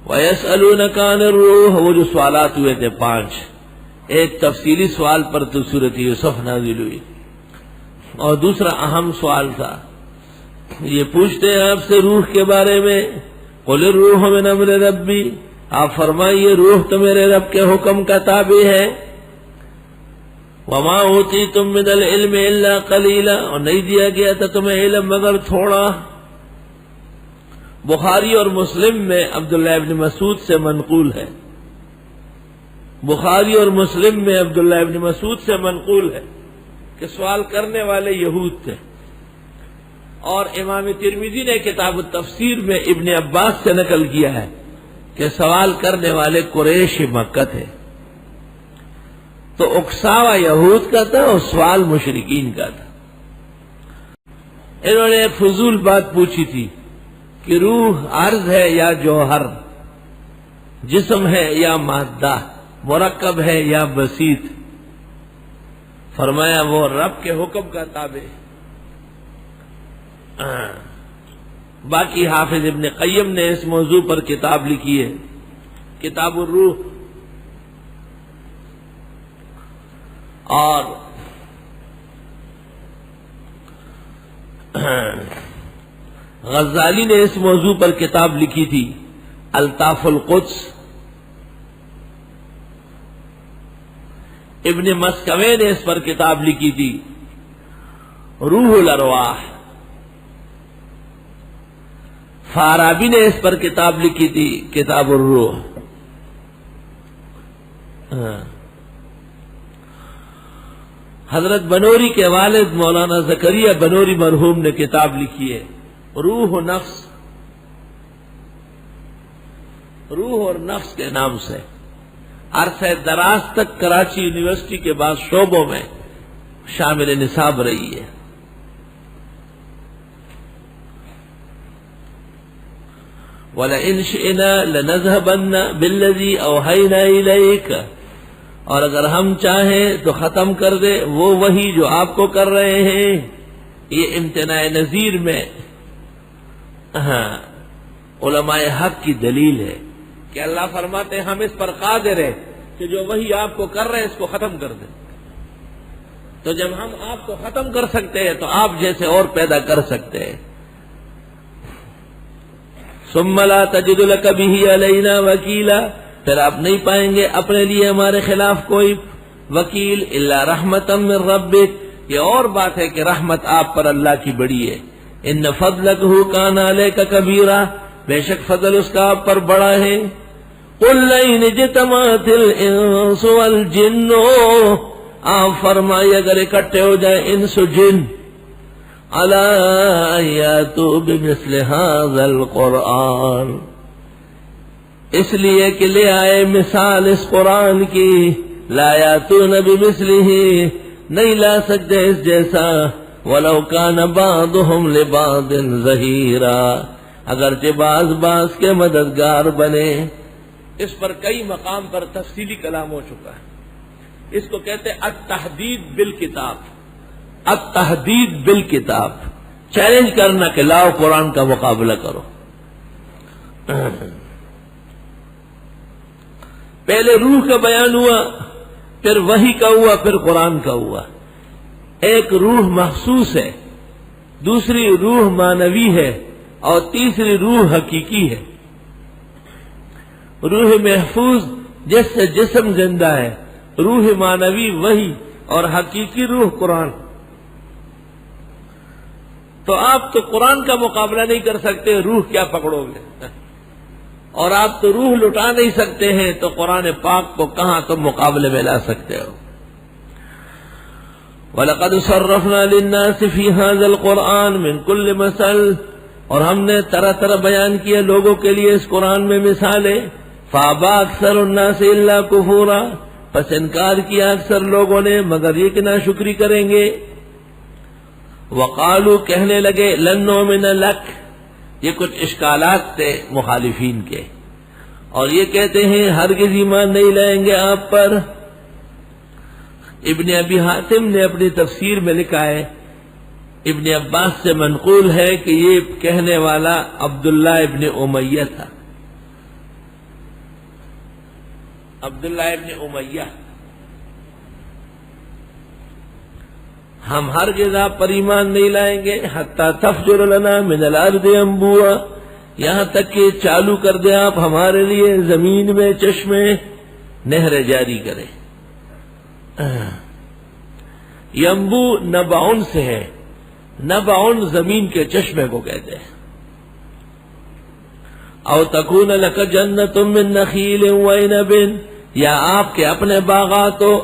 وَيَسْأَلُونَكَ عَنِ الرُّوحِ، وہ جو سوالات ہوئے تھے 5، ایک تفصیلی سوال پر تو سورۃ یوسف نازل ہوئی، اور دوسرا اہم سوال تھا، یہ پوچھتے ہیں آپ سے روح کے بارے میں، قُلِ الرُّوحُ مِنْ أَمْرِ رَبِّي، آپ فرمائیے روح تو میرے رب کے حکم کا تابع ہے، وَمَا أُوتِيتُم مِّنَ الْعِلْمِ إِلَّا قَلِيلًا، اور نہیں دیا گیا تھا تمہیں علم مگر تھوڑا۔ بخاری اور مسلم میں عبداللہ ابن مسعود سے منقول ہے، بخاری اور مسلم میں عبداللہ ابن مسعود سے منقول ہے کہ سوال کرنے والے یہود تھے، اور امام ترمذی نے کتاب التفسیر میں ابن عباس سے نقل کیا ہے کہ سوال کرنے والے قریش مکہ تھے، تو اکساوا یہود کا تھا اور سوال مشرکین کا تھا۔ انہوں نے ایک فضول بات پوچھی تھی کہ روح عرض ہے یا جوہر، جسم ہے یا مادہ، مرکب ہے یا بسیط؟ فرمایا وہ رب کے حکم کا تابع ہے۔ باقی حافظ ابن قیم نے اس موضوع پر کتاب لکھی ہے، کتاب الروح، اور غزالی نے اس موضوع پر کتاب لکھی تھی الطاف القدس، ابن مسکوے نے اس پر کتاب لکھی تھی روح الارواح، فارابی نے اس پر کتاب لکھی تھی کتاب الروح۔ حضرت بنوری کے والد مولانا زکریا بنوری مرحوم نے کتاب لکھی ہے روح و نفس، روح اور نفس کے نام سے عرصہ دراز تک کراچی یونیورسٹی کے بعد شعبوں میں شامل نصاب رہی ہے۔ وَلَئِنْ شِئْنَا لَنَذْهَبَنَّ بِالَّذِي أَوْحَيْنَا إِلَيْكَ، اور اگر ہم چاہیں تو ختم کر دے وہ وحی جو آپ کو کر رہے ہیں۔ یہ امتناع نذیر میں علماء حق کی دلیل ہے کہ اللہ فرماتے ہیں ہم اس پر قادر ہیں کہ جو وحی آپ کو کر رہے ہیں اس کو ختم کر دیں۔ تو جب ہم آپ کو ختم کر سکتے ہیں تو آپ جیسے اور پیدا کر سکتے ہیں۔ ثم لا تجد لك به علينا وکیلا، پھر آپ نہیں پائیں گے اپنے لیے ہمارے خلاف کوئی وکیل الا رحمتا من ربک، یہ اور بات ہے کہ رحمت آپ پر اللہ کی بڑی ہے۔ ان فضلہ کان علیک کبیرا، بے شک فضل اس کا آپ پر بڑا ہے۔ قل لئن اجتمعت الانس والجن، آپ فرمائے اگر اکٹھے ہو جائے انس و جن، علی ان یاتوا بمثل ھذا القرآن، اس لیے کہ لے آئے مثال اس قرآن کی، لا یاتون بمثلہ، نہیں لا سکتے اس جیسا، ولو کان بعضهم لبعض ظہیرا، اگرچہ بعض بعض کے مددگار بنے۔ اس پر کئی مقام پر تفصیلی کلام ہو چکا ہے، اس کو کہتے ہیں التحدید بالکتاب، التحدید بالکتاب، چیلنج کرنا کہ لاؤ قرآن کا مقابلہ کرو۔ پہلے روح کا بیان ہوا، پھر وحی کا ہوا، پھر قرآن کا ہوا۔ ایک روح محسوس ہے، دوسری روح معنوی ہے، اور تیسری روح حقیقی ہے۔ روح محفوظ جس سے جسم زندہ ہے، روح معنوی وحی، اور حقیقی روح قرآن۔ تو آپ تو قرآن کا مقابلہ نہیں کر سکتے، روح کیا پکڑو گے؟ اور آپ تو روح لٹا نہیں سکتے ہیں، تو قرآن پاک کو کہاں تم مقابلے میں لا سکتے ہو؟ وَلَقَدْ صَرَّفْنَا لِلنَّاسِ فِي هَذَا الْقُرْآنِ مِنْ كُلِّ مَثَلٍ، اور ہم نے طرح طرح بیان کیا لوگوں کے لیے اس قرآن میں مثالیں، فَأَبَى أَكْثَرُ النَّاسِ إِلَّا كُفُورًا، پس انکار کیا اکثر لوگوں نے مگر یہ کہ ناشکری کریں گے۔ وَقَالُوا، کہنے لگے لَن نُؤْمِنَ لَكَ، یہ کچھ اشکالات تھے مخالفین کے، اور یہ کہتے ہیں ہرگز ایمان نہیں لائیں گے آپ پر۔ ابن ابی حاتم نے اپنی تفسیر میں لکھا ہے، ابن عباس سے منقول ہے کہ یہ کہنے والا عبداللہ ابن امیہ تھا، عبداللہ ابن امیہ، ہم ہرگز آپ پر ایمان نہیں لائیں گے حتی تفجر لنا من الارض انبوعا، یہاں تک کہ چالو کر دیں آپ ہمارے لیے زمین میں چشمے، نہر جاری کرے۔ ینبو نبعن سے ہے، نبعن زمین کے چشمے کو کہتے ہیں۔ او تکون لک جنت من نخیل وعنب، یا آپ کے اپنے باغات ہو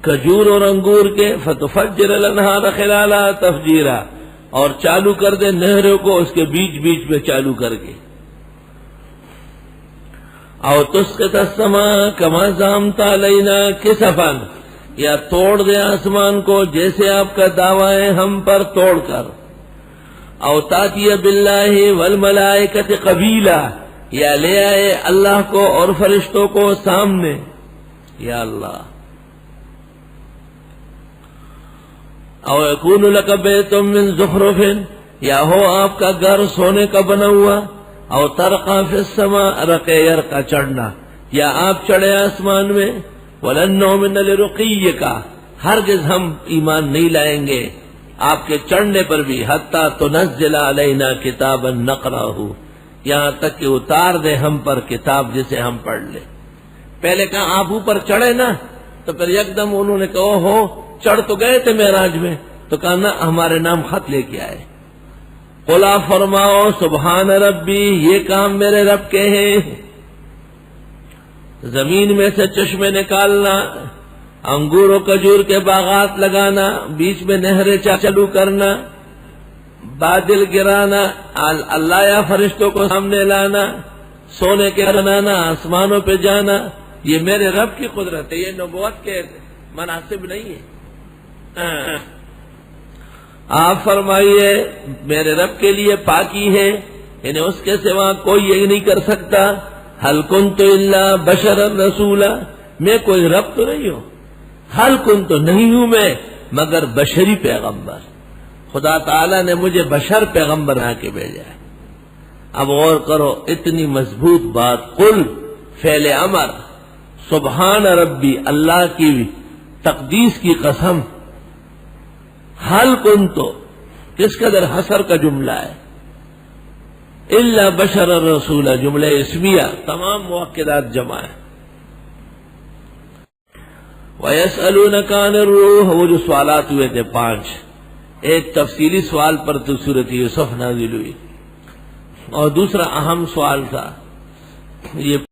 کھجور اور انگور کے، فتفجر الانہار خلالها تفجیرا، اور چالو کر دے نہروں کو اس کے بیچ بیچ میں چالو کر کے۔ او تسقط السماء کما زعمت علینا کسفا، یا توڑ دے آسمان کو جیسے آپ کا دعویٰ ہے ہم پر توڑ کر۔ او تاتی باللہ والملائکۃ قبیلا، یا لے آئے اللہ کو اور فرشتوں کو سامنے۔ یا اللہ، او یکون لک بیت من زخرف، یا ہو آپ کا گھر سونے کا بنا ہوا۔ او ترقى فی السماء، رقے یرقى چڑھنا، یا آپ چڑھے آسمان میں۔ ولن نؤمن لرقیک، ہرگز ہم ایمان نہیں لائیں گے آپ کے چڑھنے پر بھی، حتی تنزل علینا کتابا نقرأہ، یہاں تک کہ اتار دے ہم پر کتاب جسے ہم پڑھ لیں۔ پہلے کہا آپ اوپر چڑھے نا، تو پھر یکدم انہوں نے کہا ہو چڑھ تو گئے تھے معراج میں، تو کہا نا ہمارے نام خط لے کے آئے۔ قلا فرماؤ سبحان ربی، یہ کام میرے رب کے ہیں۔ زمین میں سے چشمے نکالنا، انگور و کھجور کے باغات لگانا، بیچ میں نہریں چالو کرنا، بادل گرانا، اللہ یا فرشتوں کو سامنے لانا، سونے کے بنانا، آسمانوں پہ جانا، یہ میرے رب کی قدرت ہے، یہ نبوت کے مناسب نہیں ہے۔ آپ فرمائیے میرے رب کے لیے پاکی ہے، انہیں اس کے سوا کوئی یہ نہیں کر سکتا۔ حل کنت الا بشرا رسولا، میں کوئی رب تو نہیں ہوں، حل کنت نہیں ہوں میں مگر بشری پیغمبر، خدا تعالی نے مجھے بشر پیغمبر بنا کے بھیجا ہے۔ اب غور کرو، اتنی مضبوط بات، قل فعل امر، سبحان ربی، اللہ کی تقدیس کی قسم، حل کنتو کس قدر حسر کا جملہ ہے، الا بشر الرسول جملہ اسمیہ، تمام مؤکدات جمع ہے۔ وَيَسْأَلُونَكَ عَنِ الرُّوحِ، وہ جو سوالات ہوئے تھے 5، ایک تفصیلی سوال پر تو سورۃ یوسف نازل ہوئی، اور دوسرا اہم سوال تھا یہ